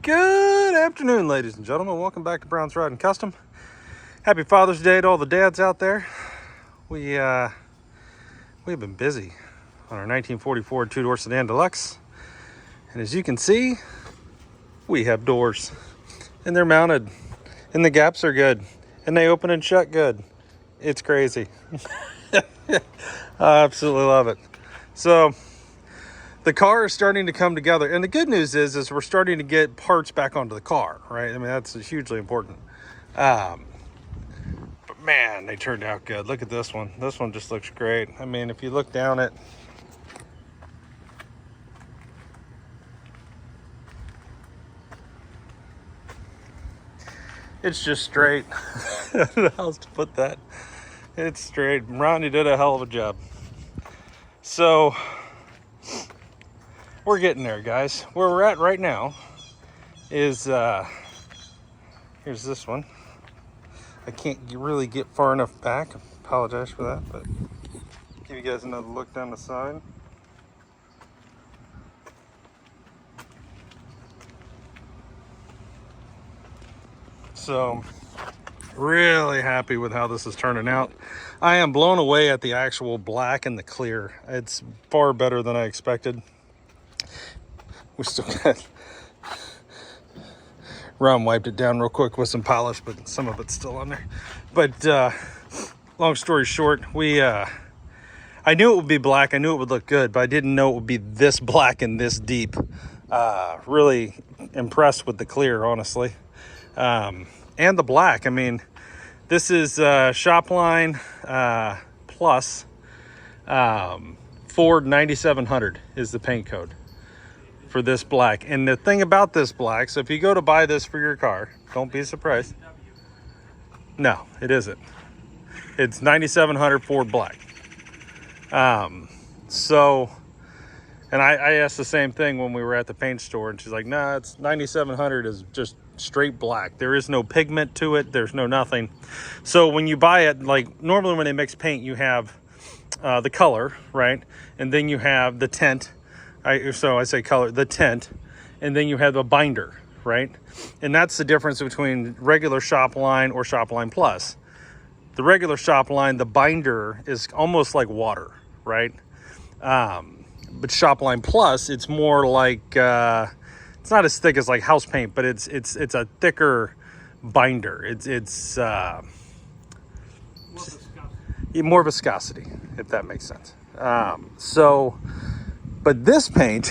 Good afternoon, ladies and gentlemen. Welcome back to Brown's Ride and Custom. Happy Father's Day to all the dads out there. We've been busy on our 1944 two-door sedan deluxe, and as you can see, we have doors, and they're mounted, and the gaps are good, and they open and shut good. It's crazy. I absolutely love it. So the car is starting to come together, and the good news is we're starting to get parts back onto the car, right? I mean, that's hugely important. But man, they turned out good. Look at this one. This one just looks great. I mean, if you look down it, it's just straight. I don't know how else to put that. It's straight. Ronnie did a hell of a job. So we're getting there, guys. Where we're at right now is here's this one. I can't really get far enough back. I apologize for that, but give you guys another look down the side. So really happy with how this is turning out. I am blown away at the actual black and the clear. It's far better than I expected. We still got Ron wiped it down real quick with some polish, but some of it's still on there. But long story short, I knew it would be black. I knew it would look good, but I didn't know it would be this black and this deep. Really impressed with the clear, honestly. And the black. I mean, this is Shopline Plus Ford 9700 is the paint code for this black. And the thing about this black, so if you go to buy this for your car, don't be surprised. No, it isn't. It's 9700 Ford black. So, and I asked the same thing when we were at the paint store, and she's like, nah, it's 9700 is just straight black. There is no pigment to it. There's no nothing. So when you buy it, like normally when they mix paint, you have the color, right? And then you have the tint. So I say color, the tint, and then you have the binder, right? And that's the difference between regular Shopline or Shopline Plus. The regular Shopline, the binder is almost like water, right? But Shopline Plus, it's more like it's not as thick as like house paint, but it's a thicker binder. It's more viscosity, if that makes sense. But this paint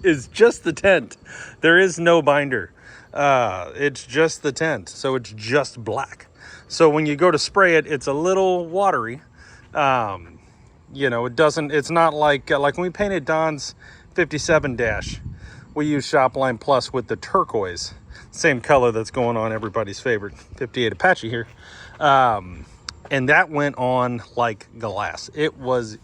is just the tint. There is no binder. It's just the tint, so it's just black. So when you go to spray it, it's a little watery. You know, it's not like when we painted Don's 57 dash, we used Shopline Plus with the turquoise, same color that's going on everybody's favorite 58 Apache here. And that went on like glass. It was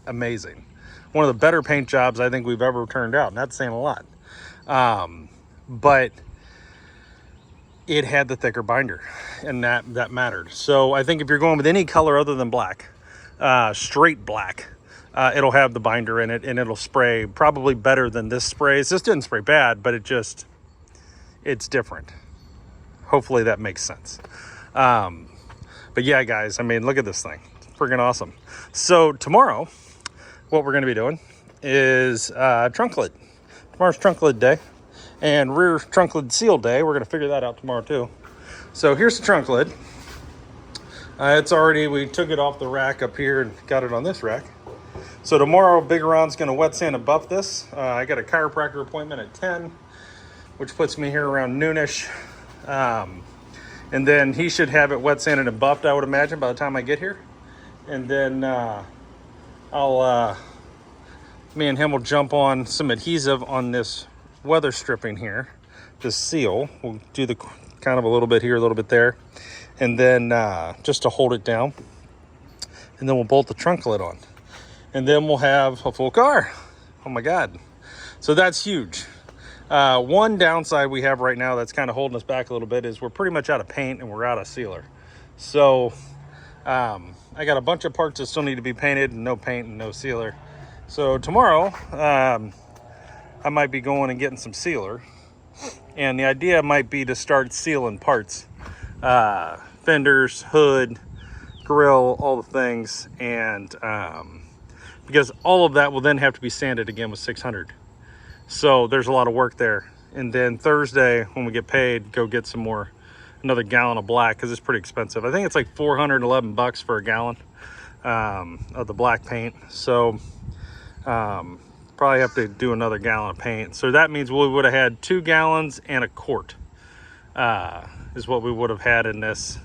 amazing. One of the better paint jobs I think we've ever turned out, and that's saying a lot. But it had the thicker binder, and that mattered. So I think if you're going with any color other than black, straight black, it'll have the binder in it, and it'll spray probably better than this sprays. This didn't spray bad, but it's different. Hopefully that makes sense. But yeah, guys, I mean, look at this thing. It's freaking awesome. So tomorrow, what we're going to be doing is trunk lid. Tomorrow's trunk lid day and rear trunk lid seal day. We're going to figure that out tomorrow too. So here's the trunk lid. We took it off the rack up here and got it on this rack. So tomorrow, Big Ron's going to wet sand and buff this. I got a chiropractor appointment at 10, which puts me here around noonish. And then he should have it wet sanded and buffed, I would imagine, by the time I get here. And then me and him will jump on some adhesive on this weather stripping here, this seal. We'll do the kind of a little bit here, a little bit there, and then just to hold it down. And then we'll bolt the trunk lid on. And then we'll have a full car. Oh my God. So that's huge. One downside we have right now that's kind of holding us back a little bit is we're pretty much out of paint and we're out of sealer. So I got a bunch of parts that still need to be painted and no paint and no sealer. So tomorrow I might be going and getting some sealer And the idea might be to start sealing parts, fenders, hood, grill, all the things. And because all of that will then have to be sanded again with 600. So there's a lot of work there. And then Thursday, when we get paid, go get some more, another gallon of black, because it's pretty expensive. I think it's like $411 for a gallon of the black paint. So probably have to do another gallon of paint. So that means we would have had 2 gallons and a quart is what we would have had in this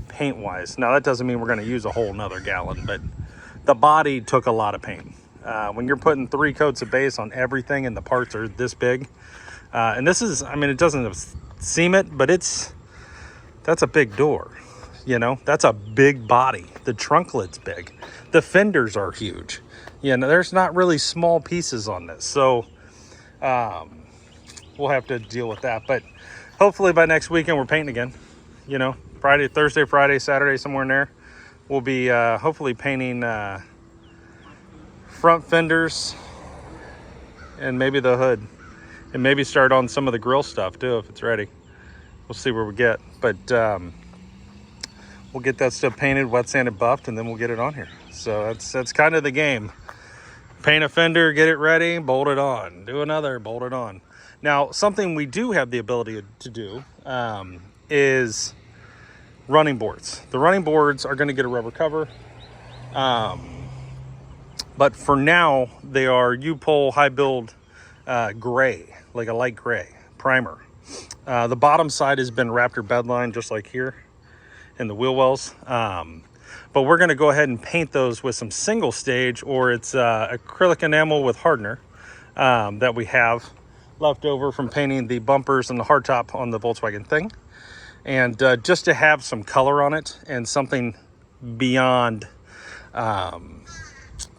paint wise. Now that doesn't mean we're going to use a whole nother gallon, but the body took a lot of paint. When you're putting 3 coats of base on everything and the parts are this big, and this is, I mean, it doesn't seem it, but that's a big door, you know, that's a big body. The trunk lid's big. The fenders are huge. You know, there's not really small pieces on this. So we'll have to deal with that. But hopefully by next weekend, we're painting again. You know, Friday, Thursday, Friday, Saturday, somewhere in there. We'll be hopefully painting front fenders and maybe the hood. And maybe start on some of the grill stuff too, if it's ready. We'll see where we get. But we'll get that stuff painted, wet sanded, buffed, and then we'll get it on here. So that's kind of the game. Paint a fender, get it ready, bolt it on. Do another, bolt it on. Now, something we do have the ability to do is running boards. The running boards are going to get a rubber cover. But for now, they are U-Pole high build gray, like a light gray primer. The bottom side has been Raptor bedline, just like here in the wheel wells. But we're going to go ahead and paint those with some single stage, or it's acrylic enamel with hardener that we have left over from painting the bumpers and the hardtop on the Volkswagen thing. And just to have some color on it and something beyond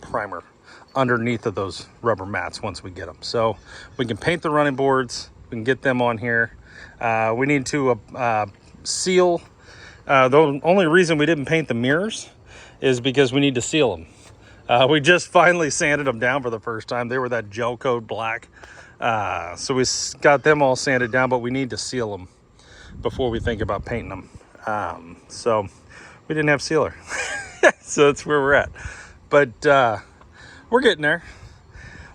primer underneath of those rubber mats once we get them. So we can paint the running boards, we can get them on here. We need to seal. The only reason we didn't paint the mirrors is because we need to seal them. We just finally sanded them down for the first time. They were that gel coat black. So we got them all sanded down, but we need to seal them before we think about painting them. So we didn't have sealer. So that's where we're at. But we're getting there.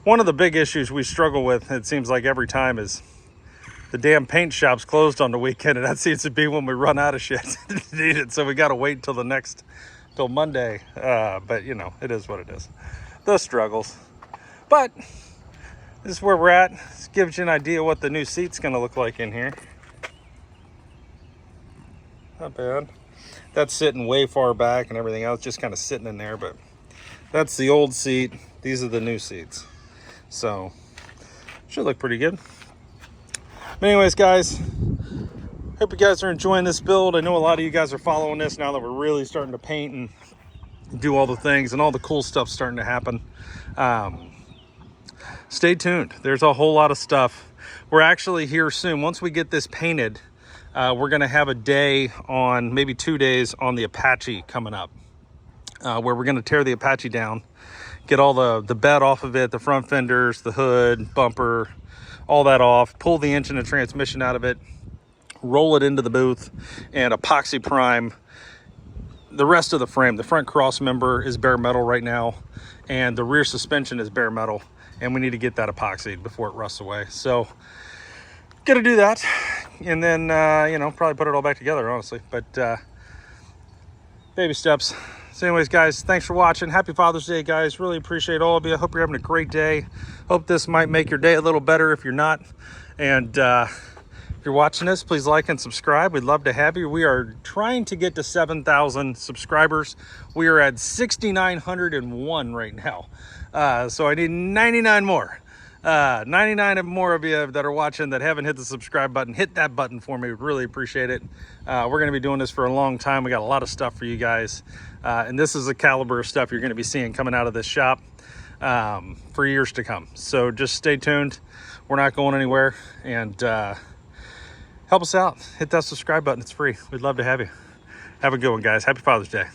One of the big issues we struggle with, it seems like every time, is the damn paint shop's closed on the weekend, and that seems to be when we run out of shit to need it. So we got to wait till till Monday. But you know, it is what it is. Those struggles. But this is where we're at. This gives you an idea what the new seat's going to look like in here. Not bad. That's sitting way far back and everything else, just kind of sitting in there. But that's the old seat. These are the new seats. So should look pretty good. But anyways, guys, hope you guys are enjoying this build. I know a lot of you guys are following this now that we're really starting to paint and do all the things, and all the cool stuff's starting to happen. Stay tuned. There's a whole lot of stuff. We're actually here soon. Once we get this painted, we're going to have a day on, maybe 2 days on the Apache coming up, where we're going to tear the Apache down, get all the bed off of it, the front fenders, the hood, bumper, all that off, pull the engine and transmission out of it, roll it into the booth, and epoxy prime the rest of the frame. The front cross member is bare metal right now, and the rear suspension is bare metal, and we need to get that epoxied before it rusts away. So gonna do that, and then you know, probably put it all back together, honestly. But baby steps. So anyways, guys, thanks for watching. Happy Father's Day, guys. Really appreciate all of you. I hope you're having a great day. Hope this might make your day a little better if you're not. And if you're watching this, please like and subscribe. We'd love to have you. We are trying to get to 7,000 subscribers. We are at 6,901 right now. So I need 99 more. 99 more of you that are watching that haven't hit the subscribe button, hit that button for me. We'd really appreciate it. We're going to be doing this for a long time. We got a lot of stuff for you guys. And this is the caliber of stuff you're going to be seeing coming out of this shop for years to come. So just stay tuned. We're not going anywhere. And help us out. Hit that subscribe button. It's free. We'd love to have you. Have a good one, guys. Happy Father's Day.